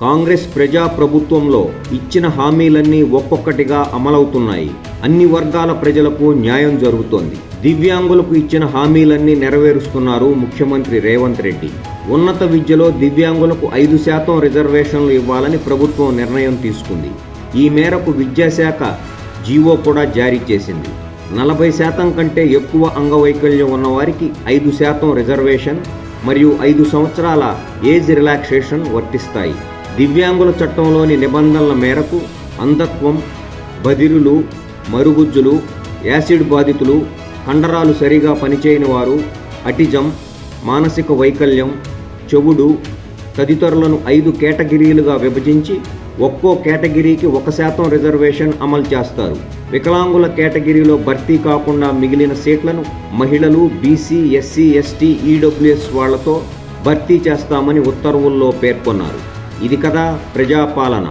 కాంగ్రెస్ ప్రజా ప్రభుత్వంలో ఇచ్చిన హామీలన్నీ ఒక్కొక్కటిగా అమలవుతున్నాయి. అన్ని వర్గాల ప్రజలకు న్యాయం జరుగుతోంది. దివ్యాంగులకు ఇచ్చిన హామీలన్నీ నెరవేరుస్తున్నారు ముఖ్యమంత్రి రేవంత్ రెడ్డి. ఉన్నత విద్యలో దివ్యాంగులకు 5% రిజర్వేషన్లు ఇవ్వాలని ప్రభుత్వం నిర్ణయం తీసుకుంది. ఈ మేరకు విద్యాశాఖ జీవో కూడా జారీ చేసింది. 40% కంటే ఎక్కువ అంగవైకల్యం ఉన్నవారికి 5% రిజర్వేషన్ మరియు 5 సంవత్సరాల ఏజ్ రిలాక్సేషన్ వర్తిస్తాయి. దివ్యాంగుల చట్టంలోని నిబంధనల మేరకు అంధత్వం, బదిరులు, మరుగుజ్జులు, యాసిడ్ బాధితులు, కండరాలు సరిగా పనిచేయని వారు, అటిజం, మానసిక వైకల్యం, చెవుడు తదితరులను 5 కేటగిరీలుగా విభజించి ఒక్కో కేటగిరీకి 1% రిజర్వేషన్ అమలు చేస్తారు. వికలాంగుల కేటగిరీలో భర్తీ కాకుండా మిగిలిన సీట్లను మహిళలు, బీసీ, ఎస్సీ, ఎస్టీ, ఈడబ్ల్యూఎస్ వాళ్లతో భర్తీ చేస్తామని ఉత్తర్వుల్లో పేర్కొన్నారు. ఇది కదా ప్రజాపాలన.